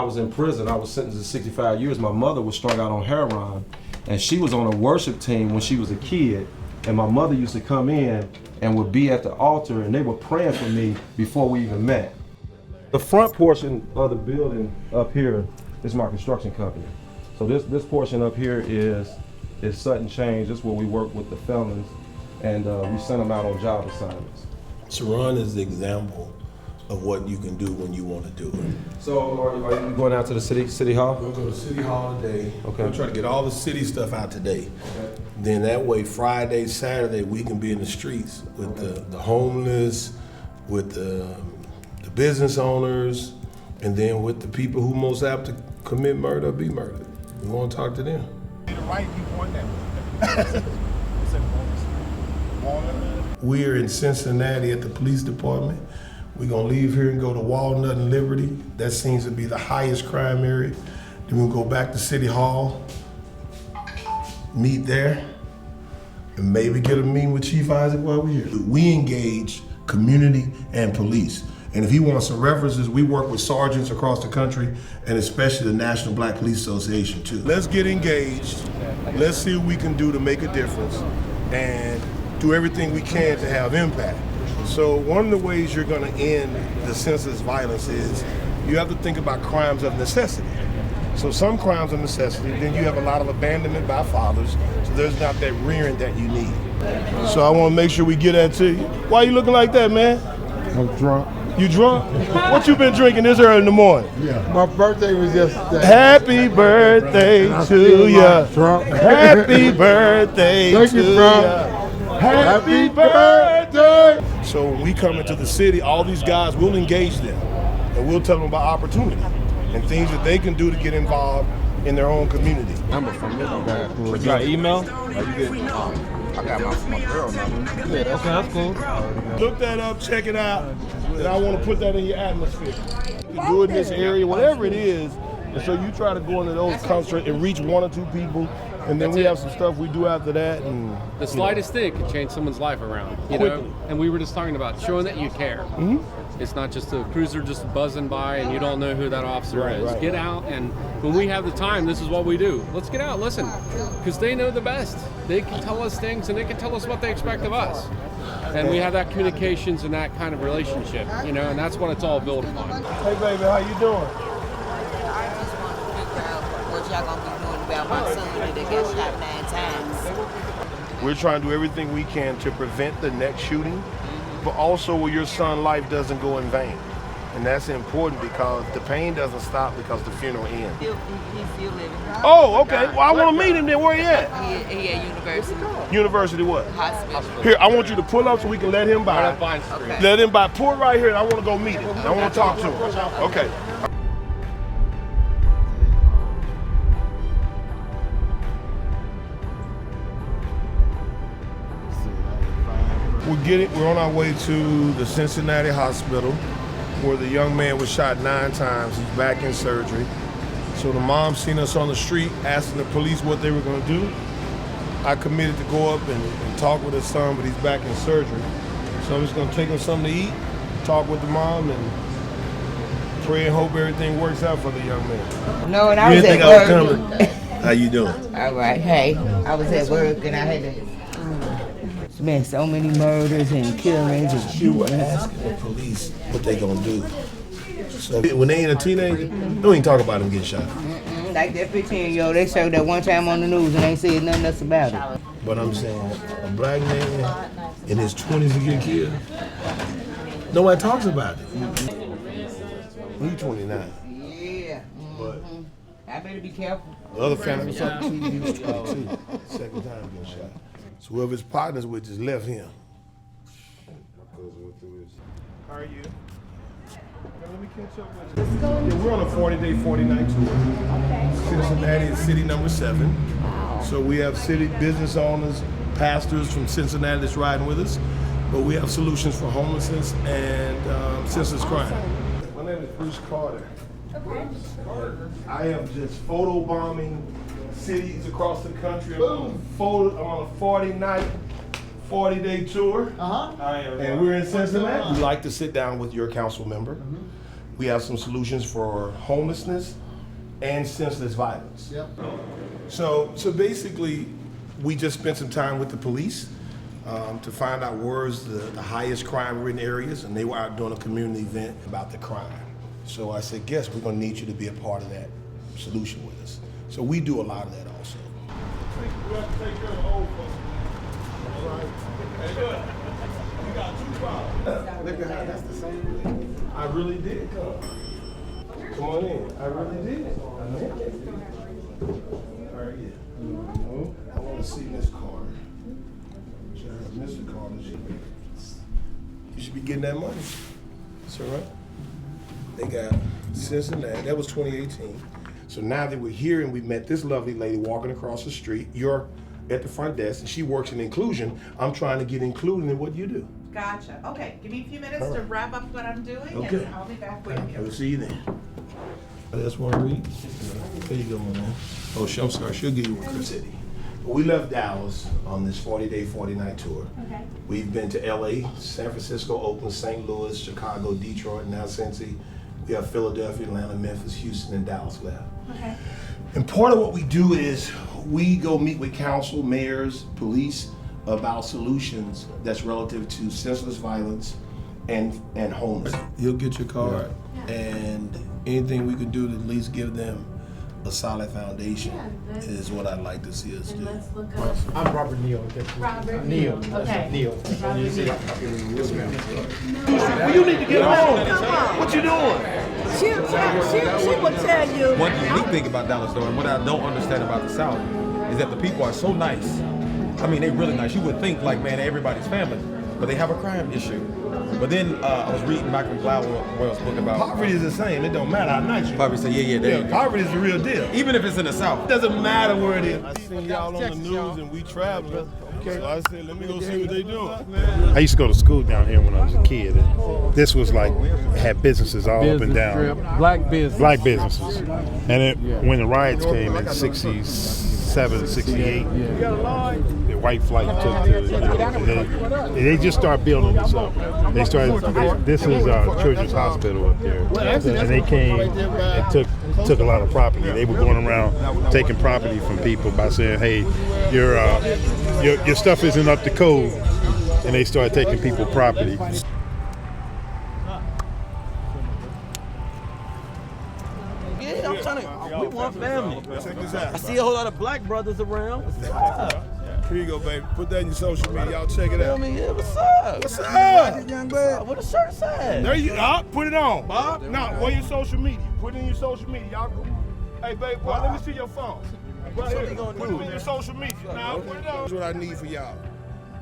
was in prison, I was sentenced to 65 years. My mother was strung out on heroin, and she was on a worship team when she was a kid. And my mother used to come in and would be at the altar, and they were praying for me before we even met. The front portion of the building up here is my construction company. So this portion up here is Sutton Change. This is where we work with the felons, and we send them out on job assignments. Sharon is the example of what you can do when you want to do it. So are you going out to the city hall? We'll go to City Hall today. Okay. We'll try to get all the city stuff out today. Okay. Then that way, Friday, Saturday, we can be in the streets with the homeless, with the business owners, and then with the people who most apt to commit murder or be murdered. We want to talk to them. The right people on that. We're in Cincinnati at the police department. We're gonna leave here and go to Walnut and Liberty. That seems to be the highest crime area. Then we'll go back to City Hall, meet there, and maybe get a meeting with Chief Isaac while we're here. We engage community and police. And if he wants some references, we work with sergeants across the country, and especially the National Black Police Association too. Let's get engaged. Let's see what we can do to make a difference and do everything we can to have impact. So one of the ways you're gonna end the senseless violence is you have to think about crimes of necessity. So some crimes of necessity, then you have a lot of abandonment by fathers, so there's not that rearing that you need. So I wanna make sure we get that to you. Why you looking like that, man? I'm drunk. You drunk? What you been drinking this early in the morning? Yeah. My birthday was yesterday. Happy birthday to ya. Drunk. Happy birthday Thank to you, bro. ya. Happy birthday. So when we come into the city, all these guys, we'll engage them and we'll tell them about opportunity and things that they can do to get involved in their own community. Number from this guy. You got an email? I got my girl number. Yeah, okay, that's cool. Look that up, check it out, and I want to put that in your atmosphere. You can do it in this area, whatever it is, and so you try to go into those concerts and reach one or two people, and then we have some stuff we do after that. And the slightest thing can change someone's life around, you quickly. know? And we were just talking about showing that you care. Mm-hmm. It's not just a cruiser just buzzing by and you don't know who that officer is. Right. Get out, and when we have the time, this is what we do. Let's get out, listen, because they know the best. They can tell us things and they can tell us what they expect of us. And we have that communications and that kind of relationship, you know, and that's what it's all built upon. Hey baby, how you doing? I just want to figure out what y'all gonna be doing about my son that got shot 9 times. We're trying to do everything we can to prevent the next shooting, but also where your son's life doesn't go in vain. And that's important because the pain doesn't stop because the funeral ends. He's still living. Oh, okay. Well, I want to meet him then. Where he at? He at university. University what? Hospital. Here, I want you to pull up so we can let him by. Okay. Let him by. Pull right here and I want to go meet him. I want to talk to him. Okay. We're on our way to the Cincinnati hospital where the young man was shot 9 times. He's back in surgery. So the mom seen us on the street asking the police what they were going to do. I committed to go up and talk with his son, but he's back in surgery. So I'm just going to take him something to eat, talk with the mom, and pray and hope everything works out for the young man. No, and I was at work. How you doing? All right, hey, I was at work and I had to. It's been so many murders and killings and You were shootings. asking the police what they gonna do. So when they ain't a teenager, don't even talk about them getting shot. Like that 15-year-old, they showed that one time on the news and they said nothing else about it. But I'm saying, a black man in his 20s to get killed, nobody talks about it. He's 29. Yeah. But I better be careful. the other family was up 2 years, 22. Second time getting shot. So whoever his partners with just left him. How are you? Let me catch up with you. Yeah, we're on a 40-day, 40-night tour. Okay. Cincinnati is city number 7. Wow. So we have city business owners, pastors from Cincinnati that's riding with us, but we have solutions for homelessness and senseless crime. My name is Bruce Carter. Okay. I am just photobombing cities across the country. I'm on a 40-night, 40-day tour. And we're in Cincinnati. We like to sit down with your council member. We have some solutions for homelessness and senseless violence. Yep. So basically, we just spent some time with the police to find out where's the highest crime-ridden areas, and they were out doing a community event about the crime. So I said, guess we're gonna need you to be a part of that solution with us. So we do a lot of that also. We have to take care of the old folks. All right. Hey, good. You got 2 problems. Look at how that's the same thing. I really did come. Come on in. I really did. All right, yeah. I want to see Miss Carter. Mr. Carter, you should be getting that money. That's all right. They got Cincinnati. That was 2018. So now that we're here and we met this lovely lady walking across the street, you're at the front desk and she works in inclusion. I'm trying to get included in what you do. Gotcha. Okay, give me a few minutes to wrap up what I'm doing, Okay. and I'll be back with I you. will see you then. That's one read. There you go, my man. Oh, I'm sorry. She'll give you one, Chris City. We left Dallas on this 40-day, 40-night tour. Okay. We've been to LA, San Francisco, Oakland, St. Louis, Chicago, Detroit, now Cincy. We have Philadelphia, Atlanta, Memphis, Houston, and Dallas left. Okay. And part of what we do is we go meet with council, mayors, police about solutions that's relative to senseless violence and homelessness. You'll get your card, and anything we can do to at least give them a solid foundation is what I'd like to see us do. Let's look up. I'm Robert Neal. Robert Neal. Okay. Neal. Robert Neal. You need to get home. What you doing? She will tell you. One unique thing about Dallas, though, and what I don't understand about the South, is that the people are so nice. I mean, they're really nice. You would think, like, man, everybody's family, but they have a crime issue. But then I was reading Malcolm Gladwell's book about Poverty is the same. It don't matter how nice you are. Poverty. Said, yeah. Poverty is the real deal. Even if it's in the South. It doesn't matter where it is. I seen y'all on the news and we traveling. So I said, let me go see what they doing. I used to go to school down here when I was a kid. And this was like, had businesses all up and down. Black business. Black businesses. And when the riots came in 67, 68, the white flight took to, they just started building this up. They started, this is Children's Hospital up there. And they came and took a lot of property. They were going around taking property from people by saying, hey, your stuff isn't up to code. And they started taking people's property. Yeah, I'm trying to, we want family. Check this out. I see a whole lot of black brothers around. Here you go, baby. Put that in your social media. Y'all check it out. Yeah, what's up? What's up? Young man. What the shirt say? There you are. Put it on. Bob? No, where your social media? Put it in your social media. Y'all go. Hey, baby, boy, let me see your phone. Right here. Put it in your social media. Now, put it on. That's what I need for y'all.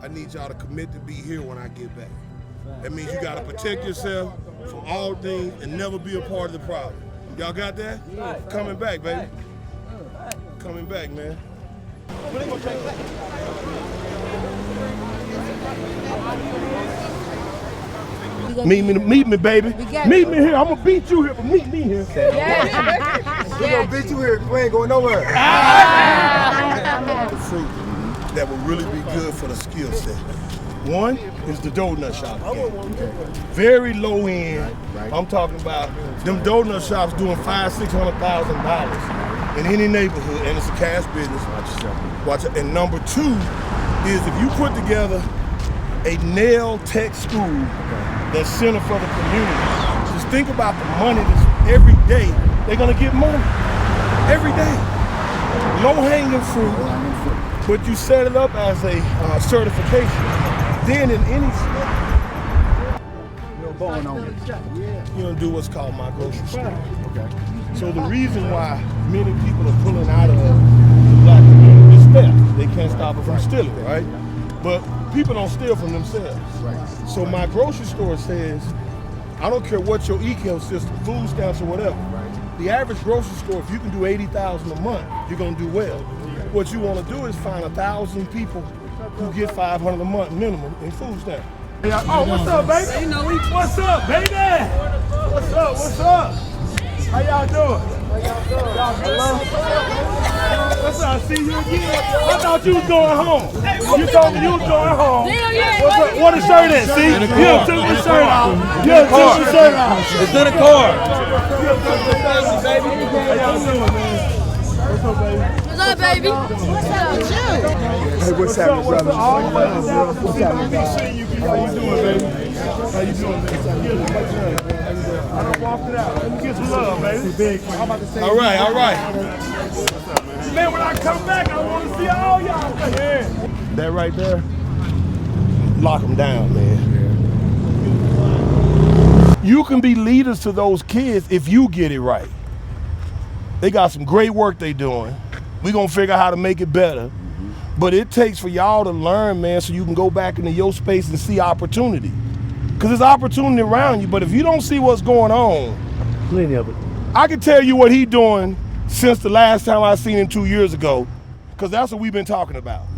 I need y'all to commit to be here when I get back. That means you got to protect yourself from all things and never be a part of the problem. Y'all got that? Coming back, baby. Coming back, man. Meet me, baby. Meet me here. I'm gonna beat you here, but meet me here. We're gonna beat you here. We ain't going nowhere. Fruit that will really be good for the skill set. One is the donut shop. Very low end. I'm talking about them donut shops doing $500,000-$600,000 in any neighborhood, and it's a cash business. Watch it. And number 2 is if you put together a nail tech school that's center for the community. Just think about the money that's every day. They're gonna get money every day. Low hanging fruit, but you set it up as a certification. Then in any you're gonna do what's called my grocery store. Okay. So the reason why many people are pulling out of the black community is theft. They can't stop it from stealing, right? But people don't steal from themselves. Right. So my grocery store says, I don't care what your ecosystem, food stamps or whatever. Right. The average grocery store, if you can do $80,000 a month, you're gonna do well. What you wanna do is find 1,000 people who get $500 a month minimum in food stamps. Oh, what's up, baby? What's up, baby? What's up? How y'all doing? Y'all good? What's up? See you again. I thought you was going home. You told me you was going home. What's up? What the shirt at? See? You took the shirt off. You took the shirt off. It's in the car. What's up, baby? What's up with you? Hey, what's happening, brother? How you doing, baby? How you doing, baby? I done walked it out. Let me get some love, baby. All right, all right. Man, when I come back, I want to see all y'all. Yeah. That right there, lock them down, man. You can be leaders to those kids if you get it right. They got some great work they doing. We gonna figure out how to make it better. But it takes for y'all to learn, man, so you can go back into your space and see opportunity. Because there's opportunity around you, but if you don't see what's going on, Plenty of it. I can tell you what he's doing since the last time I seen him 2 years ago, because that's what we've been talking about.